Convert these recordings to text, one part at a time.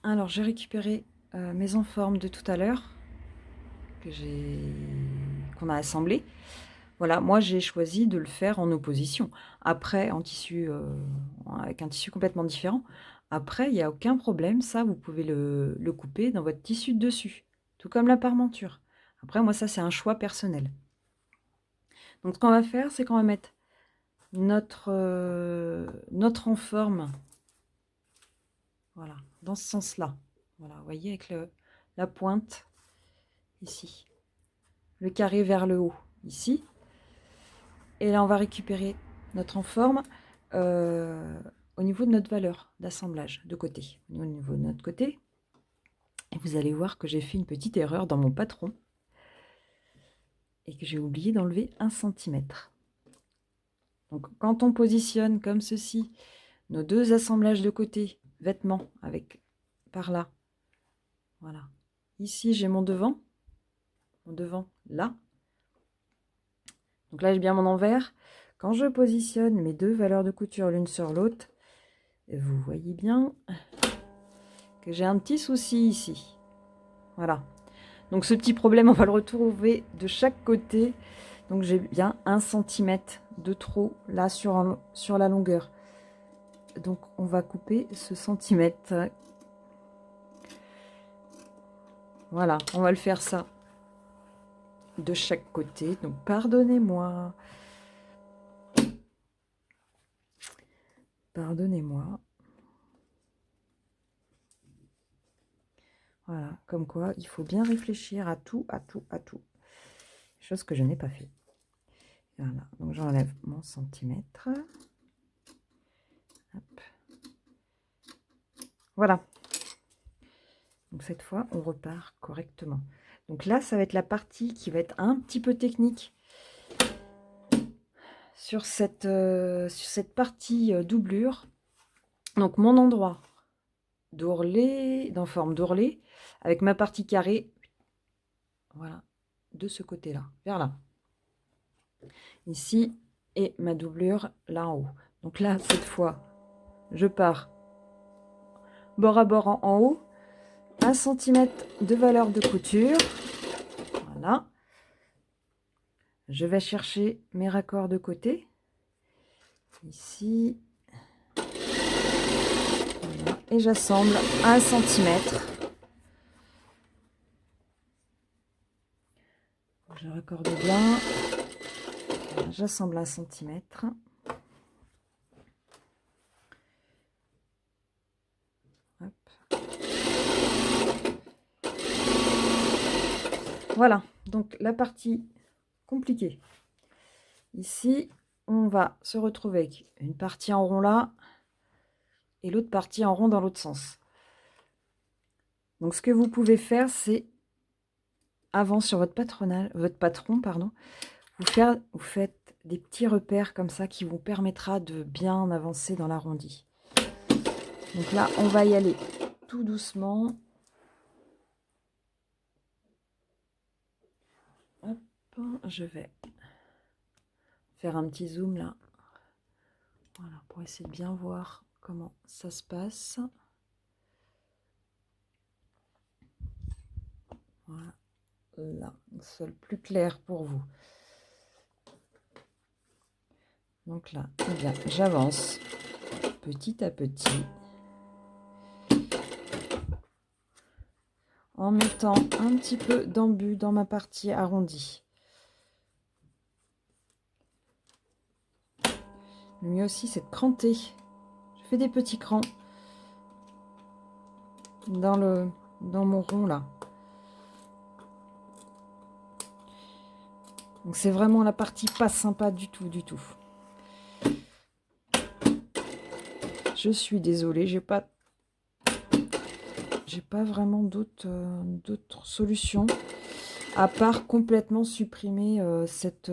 Alors, j'ai récupéré mes enformes de tout à l'heure qu'on a assemblées. Voilà, moi j'ai choisi de le faire en opposition. Après, en tissu, avec un tissu complètement différent. Après, il y a aucun problème, ça, vous pouvez le couper dans votre tissu de dessus, tout comme la parmenture. Après, moi, ça, c'est un choix personnel. Donc, ce qu'on va faire, c'est qu'on va mettre notre enforme, voilà, dans ce sens-là. Voilà, vous voyez, avec la pointe ici, le carré vers le haut ici. Et là, on va récupérer notre enforme au niveau de notre valeur d'assemblage de côté. Au niveau de notre côté. Et vous allez voir que j'ai fait une petite erreur dans mon patron et que j'ai oublié d'enlever 1 centimètre. Donc, quand on positionne comme ceci nos deux assemblages de côté, vêtements, avec par là, voilà. Ici, j'ai mon devant là. Donc là, j'ai bien mon envers. Quand je positionne mes deux valeurs de couture l'une sur l'autre, vous voyez bien que j'ai un petit souci ici. Voilà. Donc ce petit problème, on va le retrouver de chaque côté. Donc j'ai bien 1 centimètre de trop là sur la longueur. Donc on va couper ce centimètre. Voilà, on va le faire ça de chaque côté. Donc pardonnez-moi. Pardonnez-moi. Voilà, comme quoi il faut bien réfléchir à tout, à tout, à tout. Chose que je n'ai pas fait. Voilà, donc j'enlève mon centimètre. Hop. Voilà. Donc cette fois, on repart correctement. Donc là, ça va être la partie qui va être un petit peu technique sur cette partie doublure. Donc mon endroit d'ourlet, en forme d'ourlet, avec ma partie carrée, voilà, de ce côté-là, vers là. Ici, et ma doublure là en haut. Donc là, cette fois, je pars bord à bord en haut, 1 centimètre de valeur de couture. Voilà. Je vais chercher mes raccords de côté. Ici. Voilà. Et j'assemble 1 centimètre. Je raccorde bien. J'assemble 1 centimètre. Hop. Voilà, donc la partie compliquée. Ici, on va se retrouver avec une partie en rond là et l'autre partie en rond dans l'autre sens. Donc ce que vous pouvez faire, c'est avant sur votre patron, pardon, vous faites des petits repères comme ça qui vous permettra de bien avancer dans l'arrondi. Donc là, on va y aller tout doucement. Hop, je vais faire un petit zoom là. Voilà, pour essayer de bien voir comment ça se passe. Voilà, sol plus clair pour vous. Donc là, eh bien, j'avance petit à petit en mettant un petit peu d'embu dans ma partie arrondie. Le mieux aussi, c'est de cranter. Je fais des petits crans dans mon rond là. Donc c'est vraiment la partie pas sympa du tout, du tout. Je suis désolée, j'ai pas vraiment d'autres solutions à part complètement supprimer cette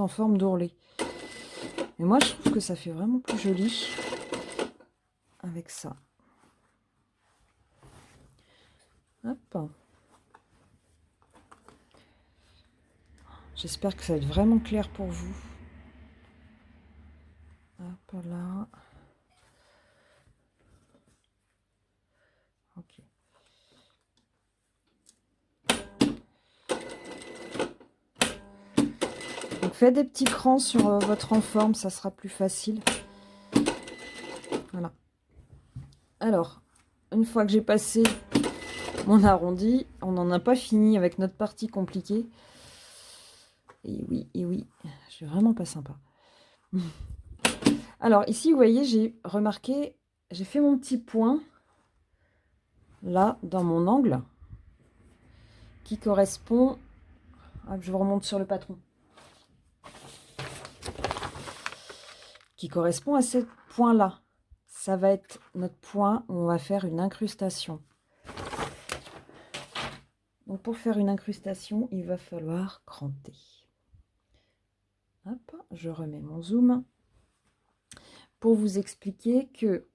enforme d'ourlet. Mais moi, je trouve que ça fait vraiment plus joli avec ça. Hop. J'espère que ça va être vraiment clair pour vous. Hop là. faites des petits crans sur votre en-forme, ça sera plus facile. Voilà. Alors, une fois que j'ai passé mon arrondi, on n'en a pas fini avec notre partie compliquée. Et oui, je suis vraiment pas sympa. Alors ici, vous voyez, j'ai remarqué, j'ai fait mon petit point là dans mon angle qui correspond. Hop, je vous remonte sur le patron. Qui correspond à ce point-là. Ça va être notre point où on va faire une incrustation. Donc pour faire une incrustation, il va falloir cranter. Hop, je remets mon zoom pour vous expliquer que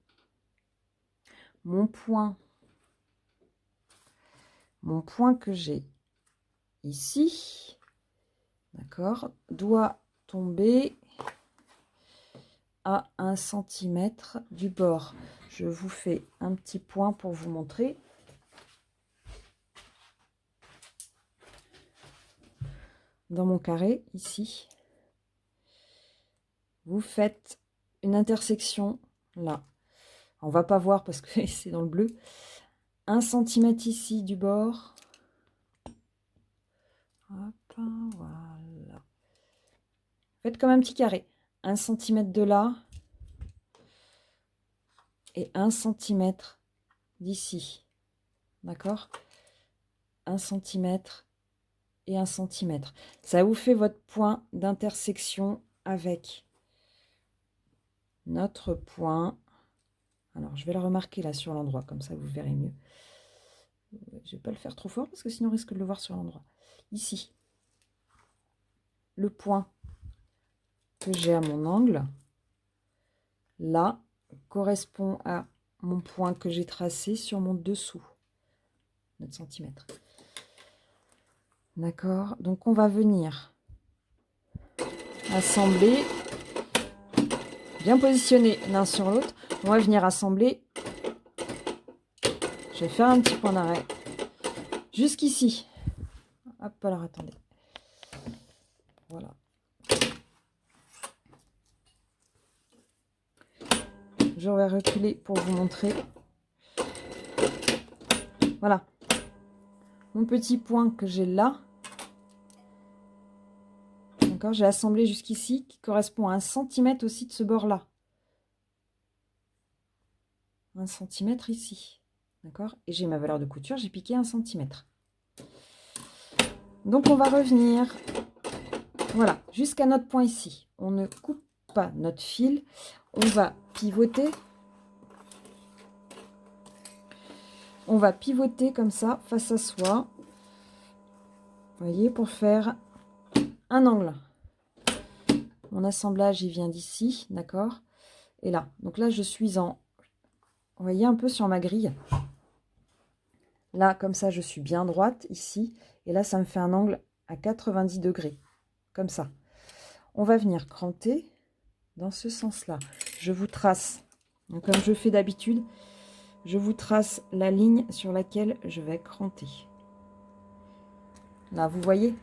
mon point que j'ai ici, d'accord, doit tomber à 1 cm du bord. Je vous fais un petit point pour vous montrer. Dans mon carré, ici, vous faites une intersection là. On va pas voir parce que c'est dans le bleu. 1 cm ici du bord. Hop, voilà. Faites comme un petit carré. 1 cm de là. Et 1 cm d'ici. D'accord? 1 cm et 1 cm. Ça vous fait votre point d'intersection avec notre point. Alors, je vais le remarquer là sur l'endroit, comme ça vous verrez mieux. Je ne vais pas le faire trop fort parce que sinon on risque de le voir sur l'endroit. Ici, le point que j'ai à mon angle, là, correspond à mon point que j'ai tracé sur mon dessous, notre centimètre. D'accord? Donc on va venir assembler, bien positionner l'un sur l'autre. On va venir assembler. Je vais faire un petit point d'arrêt jusqu'ici. Hop, alors attendez. Voilà. Je vais reculer pour vous montrer. Voilà. Mon petit point que j'ai là. D'accord, j'ai assemblé jusqu'ici, qui correspond à 1 cm aussi de ce bord-là. 1 cm ici. D'accord? Et j'ai ma valeur de couture, j'ai piqué 1 cm. Donc on va revenir, voilà, jusqu'à notre point ici. On ne coupe pas notre fil. On va pivoter. On va pivoter comme ça, face à soi. Vous voyez, pour faire un angle. Mon assemblage, il vient d'ici, d'accord? Et là, donc là, je suis en... Vous voyez un peu sur ma grille. Là, comme ça, je suis bien droite ici. Et là, ça me fait un angle à 90 degrés. Comme ça. On va venir cranter dans ce sens-là. Je vous trace, donc comme je fais d'habitude, je vous trace la ligne sur laquelle je vais cranter. Là, vous voyez?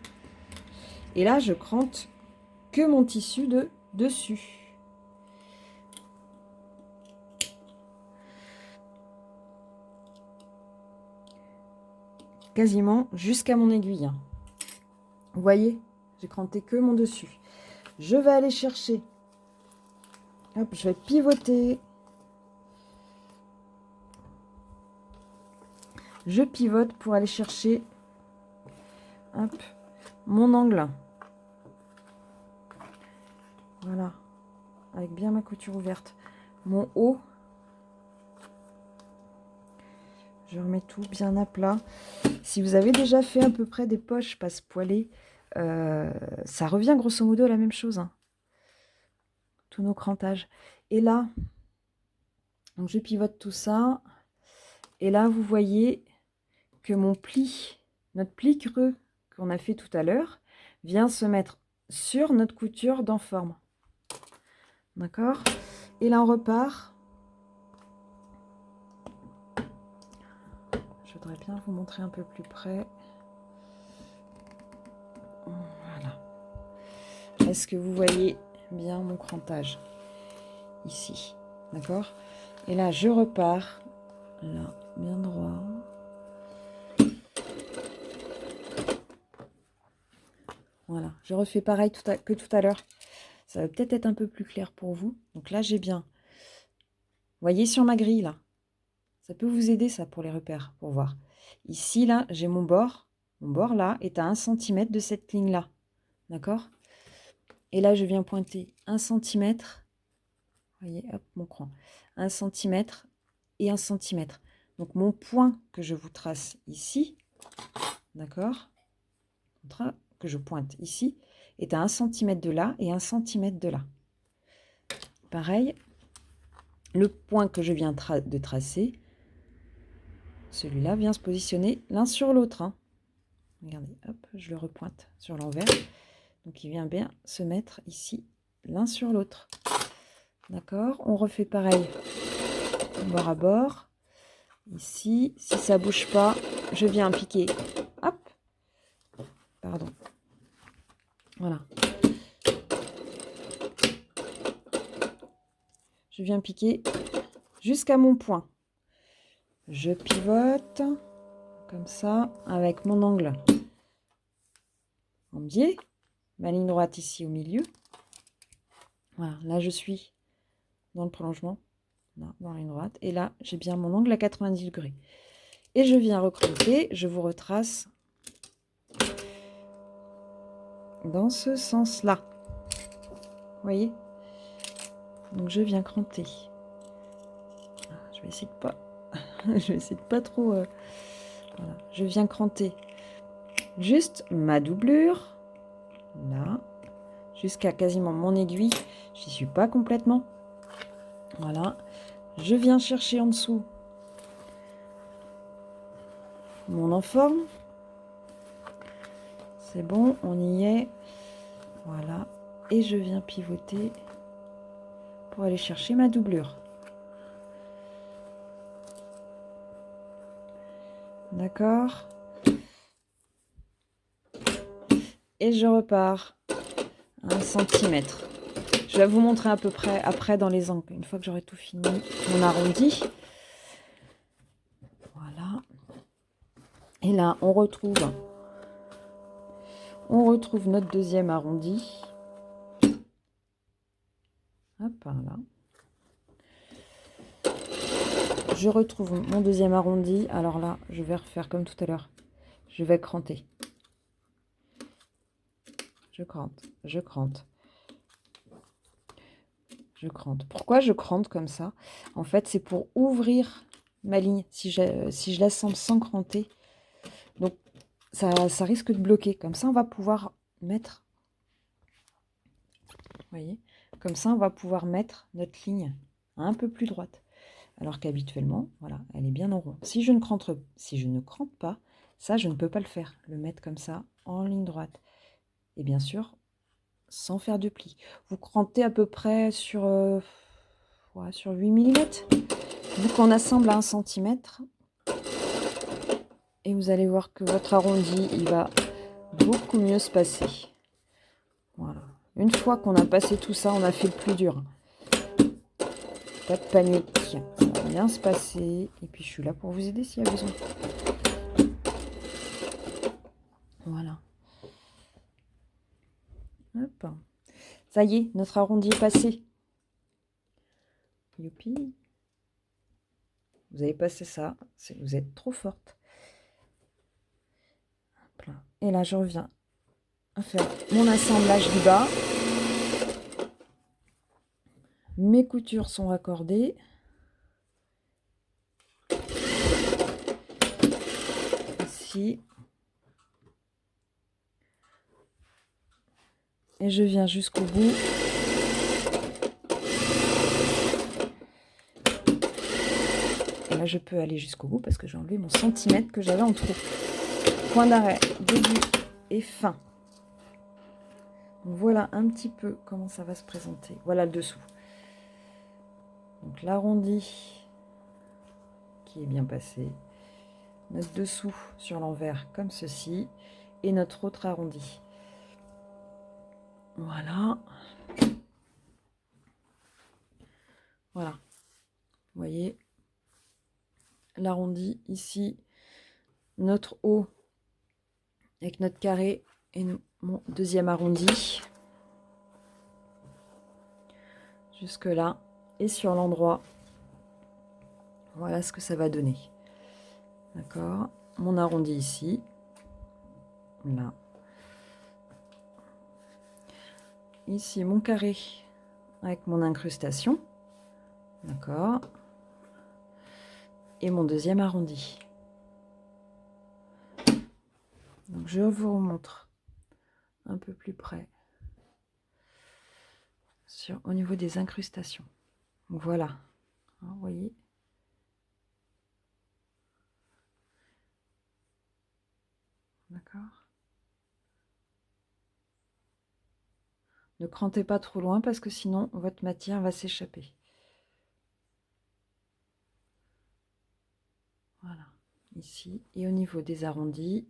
Et là, je crante que mon tissu de dessus. Quasiment jusqu'à mon aiguille. Vous voyez, j'ai cranté que mon dessus. Je vais aller chercher. Hop, je vais pivoter. Je pivote pour aller chercher, hop, mon angle. Voilà, avec bien ma couture ouverte. Mon haut. Je remets tout bien à plat. Si vous avez déjà fait à peu près des poches passe-poilées, ça revient grosso modo à la même chose. Hein. Tous nos crantages. Et là, donc je pivote tout ça. Et là, vous voyez que mon pli, notre pli creux qu'on a fait tout à l'heure, vient se mettre sur notre couture d'enforme. D'accord? Et là, on repart. Je voudrais bien vous montrer un peu plus près. Voilà. Est-ce que vous voyez bien mon crantage ici? D'accord? Et là, je repars. Là, bien droit. Voilà, je refais pareil que tout à l'heure. Ça va peut-être être un peu plus clair pour vous. Donc là, j'ai bien. Vous voyez sur ma grille, là. Ça peut vous aider, ça, pour les repères, pour voir. Ici, là, j'ai mon bord. Mon bord, là, est à 1 cm de cette ligne-là. D'accord? Et là, je viens pointer 1 cm. Vous voyez, hop, mon cran. 1 cm et 1 cm. Donc, mon point que je vous trace ici, d'accord? Que je pointe ici, est à 1 cm de là et 1 cm de là. Pareil, le point que je viens de tracer, celui-là vient se positionner l'un sur l'autre. Hein. Regardez, hop, je le repointe sur l'envers. Donc, il vient bien se mettre ici, l'un sur l'autre. D'accord? On refait pareil, bord à bord. Ici, si ça ne bouge pas, je viens piquer. Hop! Pardon. Voilà. Je viens piquer jusqu'à mon point. Je pivote comme ça avec mon angle en biais. Ma ligne droite ici au milieu. Voilà, là je suis dans le prolongement, là, dans la ligne droite. Et là, j'ai bien mon angle à 90 degrés. Et je viens recruter, je vous retrace dans ce sens-là. Vous voyez? Donc je viens cranter. Je vais essayer de pas, je vais essayer de pas trop. Voilà. Je viens cranter juste ma doublure, là, jusqu'à quasiment mon aiguille. J'y suis pas complètement. Voilà. Je viens chercher en dessous mon enforme. C'est bon, on y est. Voilà. Et je viens pivoter pour aller chercher ma doublure. D'accord. Et je repars 1 cm. Je vais vous montrer à peu près après dans les angles. Une fois que j'aurai tout fini, mon arrondi. Voilà. Et là, on retrouve notre deuxième arrondi. Hop, là. Je retrouve mon deuxième arrondi. Alors là, je vais refaire comme tout à l'heure. Je vais cranter. Je crante, je crante. Je crante. Pourquoi je crante comme ça? En fait, c'est pour ouvrir ma ligne. Si je l'assemble sans cranter, donc ça risque de bloquer. Comme ça, on va pouvoir mettre... Vous voyez? Comme ça, on va pouvoir mettre notre ligne un peu plus droite. Alors qu'habituellement, voilà, elle est bien en rond. Si je ne crante pas, ça, je ne peux pas le faire. Le mettre comme ça, en ligne droite. Et bien sûr, sans faire de pli. Vous crantez à peu près sur 8 mm. Vu qu'on assemble à 1 cm. Et vous allez voir que votre arrondi, il va beaucoup mieux se passer. Voilà. Une fois qu'on a passé tout ça, on a fait le plus dur. Pas de panique. Ça va bien se passer. Et puis, je suis là pour vous aider s'il y a besoin. Voilà. Hop. Ça y est, notre arrondi est passé. Youpi. Vous avez passé ça. Vous êtes trop forte. Hop là. Et là, je reviens à faire mon assemblage du bas. Mes coutures sont raccordées. Ici. Et je viens jusqu'au bout. Et là, je peux aller jusqu'au bout parce que j'ai enlevé mon centimètre que j'avais en trop. Point d'arrêt, début et fin. Donc, voilà un petit peu comment ça va se présenter. Voilà le dessous. Donc l'arrondi qui est bien passé. Notre dessous sur l'envers comme ceci. Et notre autre arrondi. Voilà. Voilà. Vous voyez l'arrondi ici, notre haut avec notre carré et mon deuxième arrondi. Jusque là. Et sur l'endroit, voilà ce que ça va donner. D'accord. Mon arrondi ici. Là. Ici, mon carré avec mon incrustation. D'accord. Et mon deuxième arrondi. Donc, je vous remontre un peu plus près au niveau des incrustations. Donc, voilà. Vous voyez. D'accord. Ne crantez pas trop loin parce que sinon, votre matière va s'échapper. Voilà. Ici. Et au niveau des arrondis,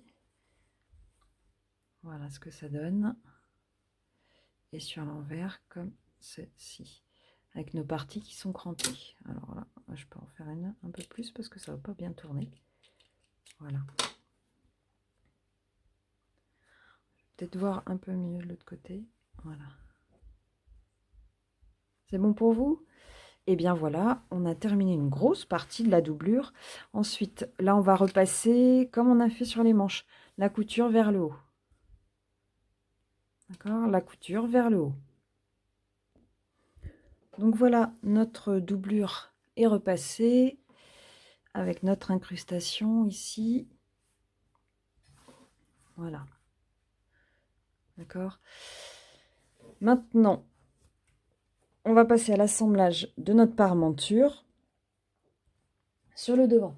voilà ce que ça donne. Et sur l'envers, comme ceci. Avec nos parties qui sont crantées. Alors là, je peux en faire une un peu plus parce que ça va pas bien tourner. Voilà. Peut-être voir un peu mieux de l'autre côté. Voilà. C'est bon pour vous? Et bien voilà, on a terminé une grosse partie de la doublure. Ensuite, là, on va repasser comme on a fait sur les manches, la couture vers le haut. D'accord? La couture vers le haut. Donc voilà, notre doublure est repassée avec notre incrustation ici. Voilà. D'accord? Maintenant, on va passer à l'assemblage de notre parmenture sur le devant.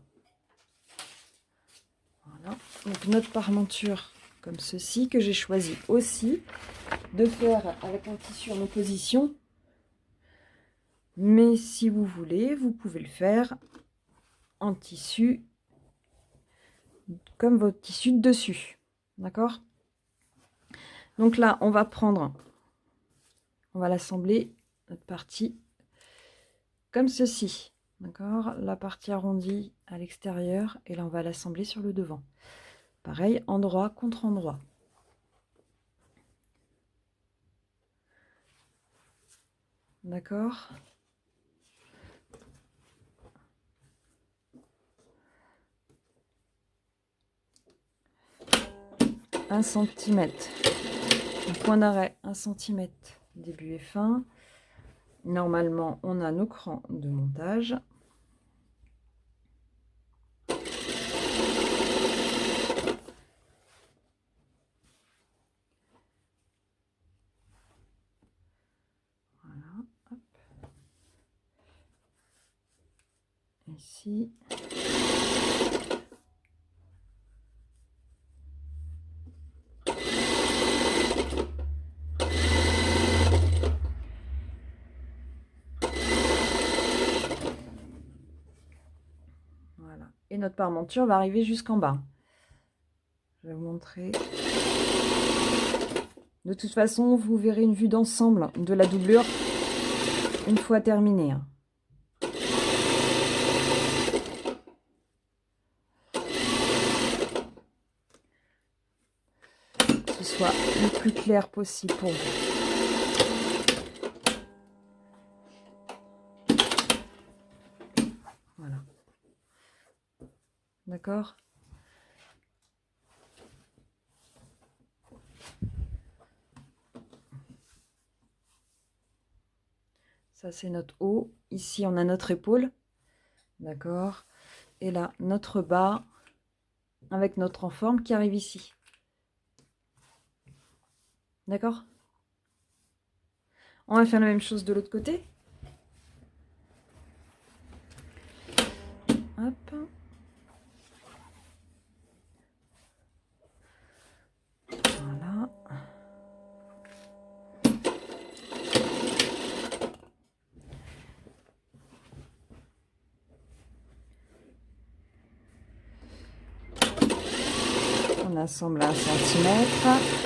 Voilà. Donc notre parmenture comme ceci, que j'ai choisi aussi de faire avec un tissu en opposition. Mais si vous voulez, vous pouvez le faire en tissu comme votre tissu de dessus. D'accord? Donc là, on va l'assembler, notre partie, comme ceci. D'accord? La partie arrondie à l'extérieur, et là, on va l'assembler sur le devant. Pareil, endroit contre endroit. D'accord? Un centimètre. Un point d'arrêt, 1 cm. Début et fin. Normalement, on a nos crans de montage. Voilà, hop. Ici. Voilà. Et notre parmenture va arriver jusqu'en bas. Je vais vous montrer. De toute façon, vous verrez une vue d'ensemble de la doublure une fois terminée. Que ce soit le plus clair possible pour vous. Voilà. D'accord? Ça, c'est notre haut. Ici, on a notre épaule. D'accord? Et là, notre bas avec notre en forme qui arrive ici. D'accord? On va faire la même chose de l'autre côté. Hop. Voilà. On assemble à 1 cm.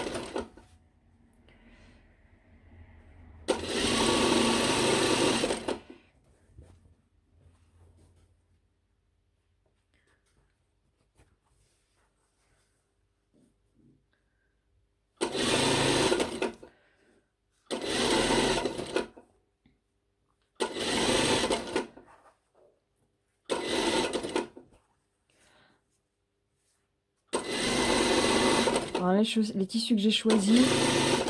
Enfin, les tissus que j'ai choisis,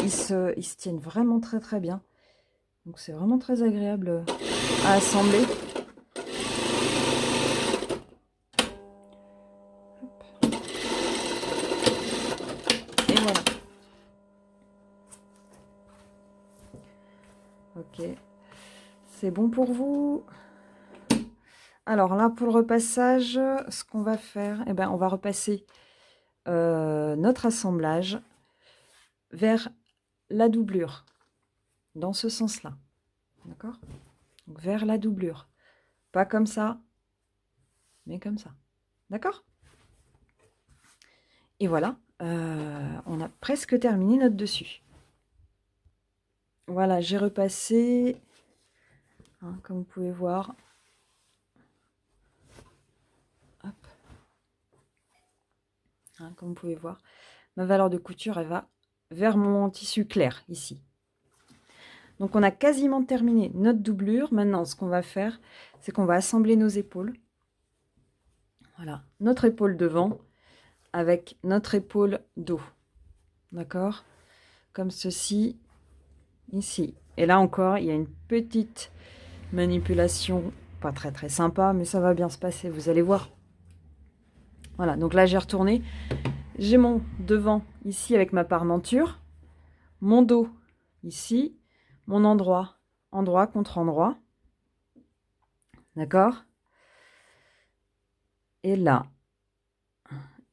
ils se tiennent vraiment très très bien. Donc c'est vraiment très agréable à assembler. Hop. Et voilà. Ok. C'est bon pour vous? Alors là, pour le repassage, ce qu'on va faire, eh ben, on va repasser notre assemblage vers la doublure, dans ce sens-là. D'accord? Donc vers la doublure. Pas comme ça, mais comme ça. D'accord? Et voilà, on a presque terminé notre dessus. Voilà, j'ai repassé, hein, comme vous pouvez voir. Hop. Hein, comme vous pouvez voir, ma valeur de couture, elle va vers mon tissu clair, ici. Donc, on a quasiment terminé notre doublure. Maintenant, ce qu'on va faire, c'est qu'on va assembler nos épaules. Voilà, notre épaule devant avec notre épaule dos. D'accord? Comme ceci, ici. Et là encore, il y a une petite manipulation, pas très très sympa, mais ça va bien se passer, vous allez voir. Voilà, donc là, j'ai retourné. J'ai mon devant ici avec ma parmenture, mon dos ici, mon endroit contre endroit. D'accord? Et là,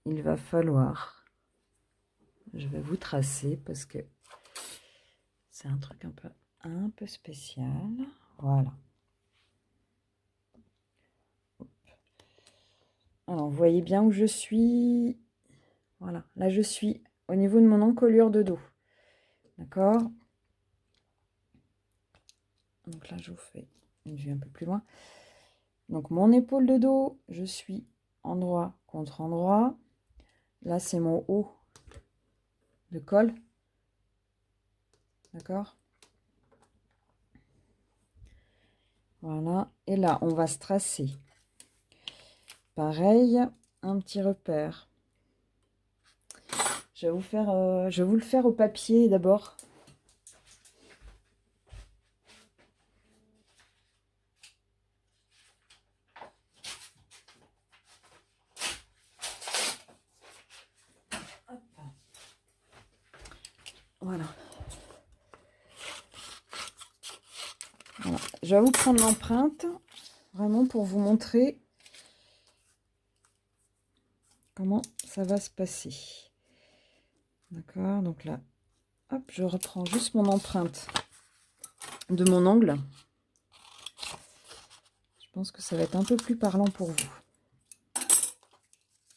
il va falloir, je vais vous tracer parce que c'est un truc un peu spécial. Voilà. Alors, vous voyez bien où je suis. Voilà, là je suis au niveau de mon encolure de dos. D'accord? Donc là, je vous fais une vue un peu plus loin. Donc, mon épaule de dos, je suis endroit contre endroit. Là, c'est mon haut de col. D'accord? Voilà. Et là, on va se tracer. Pareil, un petit repère. Je vais vous le faire au papier d'abord. Voilà. Voilà. Je vais vous prendre l'empreinte, vraiment pour vous montrer comment ça va se passer. D'accord, donc là, hop, je reprends juste mon empreinte de mon angle. Je pense que ça va être un peu plus parlant pour vous.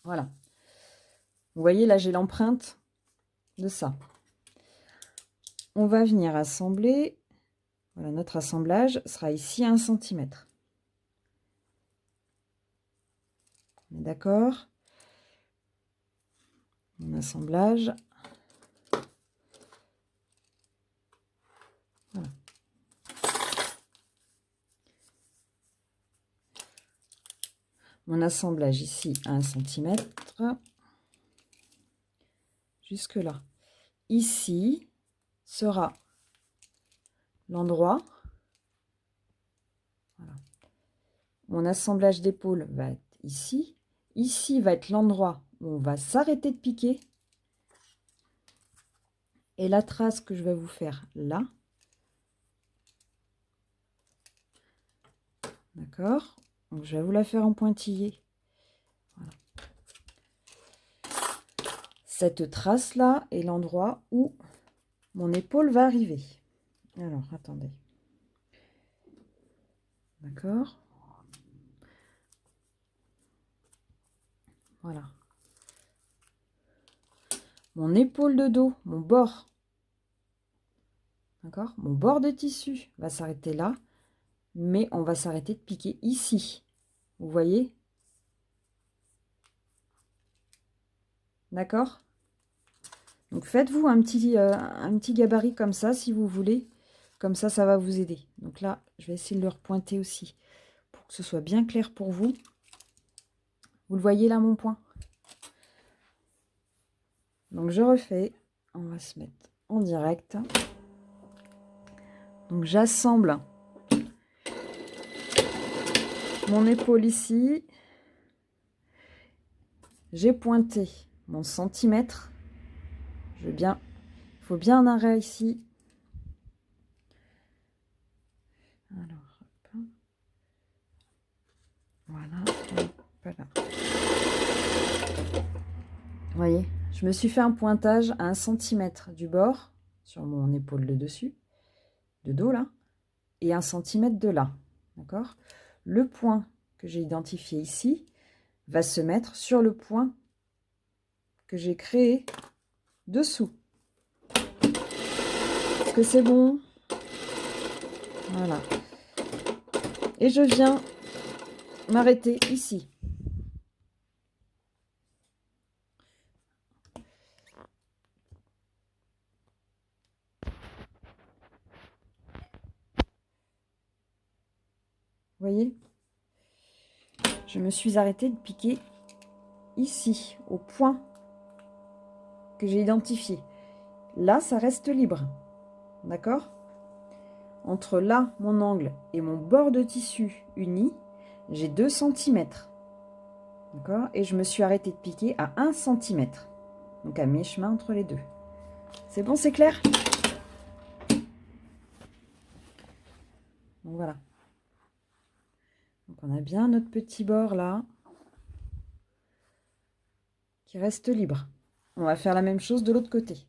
Voilà. Vous voyez, là, j'ai l'empreinte de ça. On va venir assembler. Voilà, notre assemblage sera ici à 1 cm. On est d'accord? Mon assemblage. Voilà. Mon assemblage ici à 1 cm. Jusque là. Ici sera l'endroit. Voilà. Mon assemblage d'épaule va être ici. Ici va être l'endroit où on va s'arrêter de piquer. Et la trace que je vais vous faire là. D'accord? Donc je vais vous la faire en pointillé. Voilà. Cette trace là est l'endroit où mon épaule va arriver. Alors, attendez. D'accord? Voilà. Mon épaule de dos, mon bord. D'accord? Mon bord de tissu va s'arrêter là. Mais on va s'arrêter de piquer ici. Vous voyez? D'accord? Donc, faites-vous un petit gabarit comme ça, si vous voulez. Comme ça va vous aider. Donc là, je vais essayer de le repointer aussi pour que ce soit bien clair pour vous. Vous le voyez là, mon point? Donc je refais, on va se mettre en direct. Donc j'assemble mon épaule ici. J'ai pointé mon centimètre. Il faut bien un arrêt ici. Alors, hop. Voilà, voilà. Vous voyez, je me suis fait un pointage à 1 centimètre du bord sur mon épaule de dessus, de dos là, et 1 centimètre de là. D'accord? Le point que j'ai identifié ici va se mettre sur le point que j'ai créé dessous. Est-ce que c'est bon? Voilà. Et je viens m'arrêter ici. Vous voyez? Je me suis arrêtée de piquer ici, au point que j'ai identifié. Là, ça reste libre. D'accord? Entre là, mon angle, et mon bord de tissu uni, j'ai 2 centimètres. D'accord? Et je me suis arrêtée de piquer à 1 centimètre. Donc à mi-chemin entre les deux. C'est bon, c'est clair? Donc voilà. Donc on a bien notre petit bord là, qui reste libre. On va faire la même chose de l'autre côté.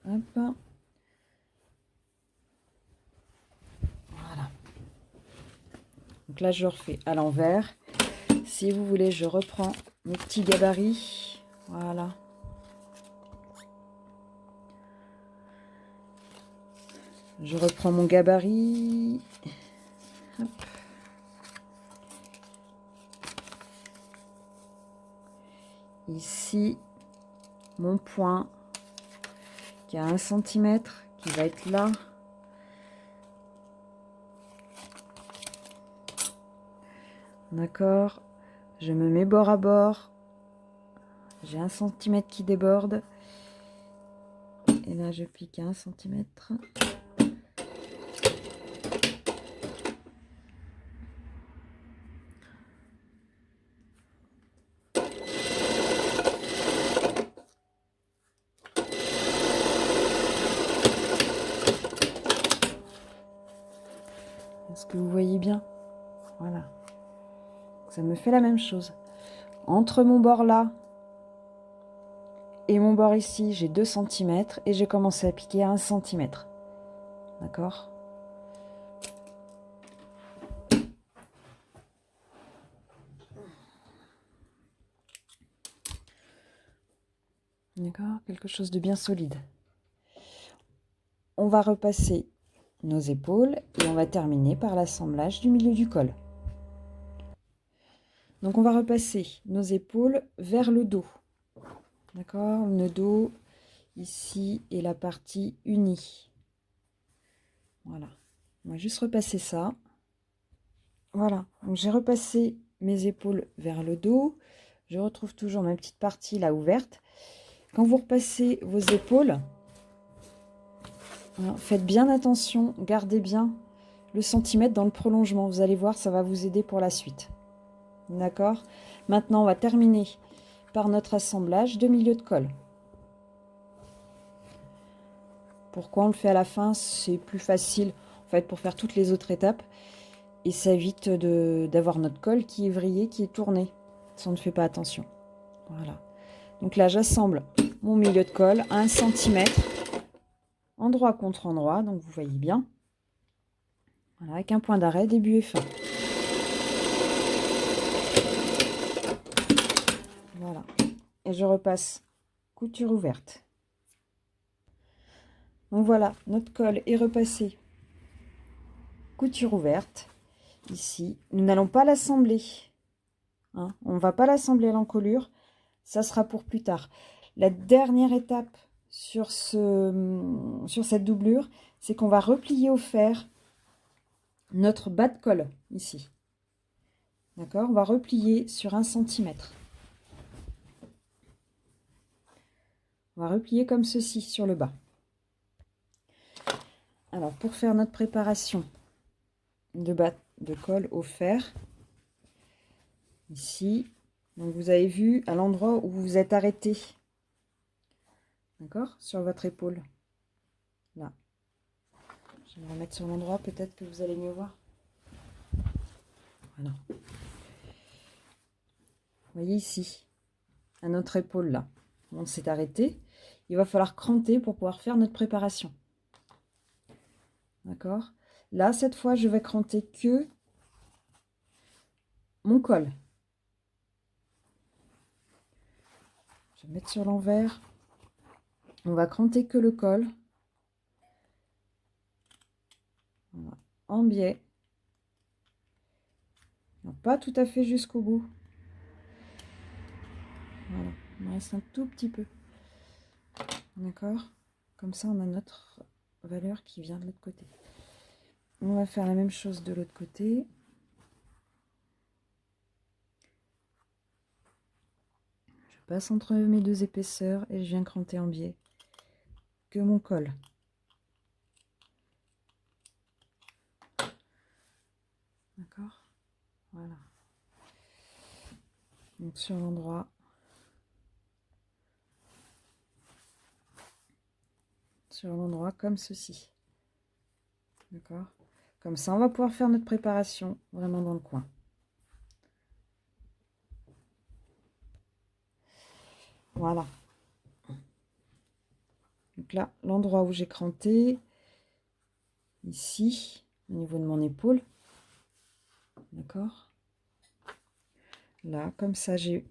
Hop. Voilà. Donc là, je refais à l'envers. Si vous voulez, je reprends mes petits gabarits. Voilà. Je reprends mon gabarit. Hop. Ici, mon point qui a 1 centimètre, qui va être là. D'accord. Je me mets bord à bord. J'ai 1 centimètre qui déborde. Et là, je pique 1 centimètre. Est-ce que vous voyez bien? Voilà. Ça me fait la même chose. Entre mon bord là et mon bord ici, j'ai 2 centimètres et j'ai commencé à piquer à 1 centimètre. D'accord? D'accord? Quelque chose de bien solide. On va repasser nos épaules et on va terminer par l'assemblage du milieu du col. Donc on va repasser nos épaules vers le dos. D'accord? Le dos ici et la partie unie. Voilà. On va juste repasser ça. Voilà. Donc j'ai repassé mes épaules vers le dos. Je retrouve toujours ma petite partie là ouverte. Quand vous repassez vos épaules, voilà, faites bien attention, gardez bien le centimètre dans le prolongement. Vous allez voir, ça va vous aider pour la suite. D'accord? Maintenant, on va terminer par notre assemblage de milieu de col. Pourquoi on le fait à la fin? C'est plus facile en fait pour faire toutes les autres étapes. Et ça évite d'avoir notre col qui est vrillé, qui est tourné, si on ne fait pas attention. Voilà. Donc là, j'assemble mon milieu de col à 1 centimètre, endroit contre endroit, donc vous voyez bien. Voilà, avec un point d'arrêt, début et fin. Voilà. Et je repasse couture ouverte. Donc voilà, notre col est repassé. Couture ouverte. Ici, nous n'allons pas l'assembler. Hein, on ne va pas l'assembler à l'encolure. Ça sera pour plus tard. La dernière étape sur cette doublure, c'est qu'on va replier au fer notre bas de colle ici. D'accord? On va replier sur 1 centimètre. On va replier comme ceci sur le bas. Alors, pour faire notre préparation de bas de colle au fer, ici, donc vous avez vu à l'endroit où vous vous êtes arrêté, d'accord, sur votre épaule, là. Je vais me remettre sur l'endroit, peut-être que vous allez mieux voir. Voilà. Vous voyez ici, à notre épaule, là, on s'est arrêté. Il va falloir cranter pour pouvoir faire notre préparation. D'accord? Là, cette fois, je vais cranter que mon col. Je vais mettre sur l'envers. On va cranter que le col. Voilà. En biais. Non, pas tout à fait jusqu'au bout. Voilà. Il me reste un tout petit peu. D'accord? Comme ça, on a notre valeur qui vient de l'autre côté. On va faire la même chose de l'autre côté. Je passe entre mes deux épaisseurs et je viens cranter en biais que mon col. D'accord? Voilà. Donc sur l'endroit. Sur l'endroit comme ceci. D'accord? Comme ça, on va pouvoir faire notre préparation vraiment dans le coin. Voilà. Donc là, l'endroit où j'ai cranté, ici, au niveau de mon épaule. D'accord? Là, comme ça, j'ai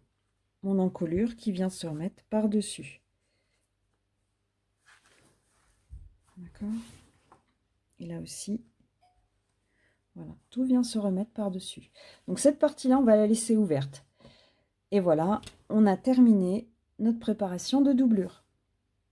mon encolure qui vient se remettre par-dessus. D'accord? Et là aussi, voilà, tout vient se remettre par-dessus. Donc cette partie-là, on va la laisser ouverte. Et voilà, on a terminé notre préparation de doublure.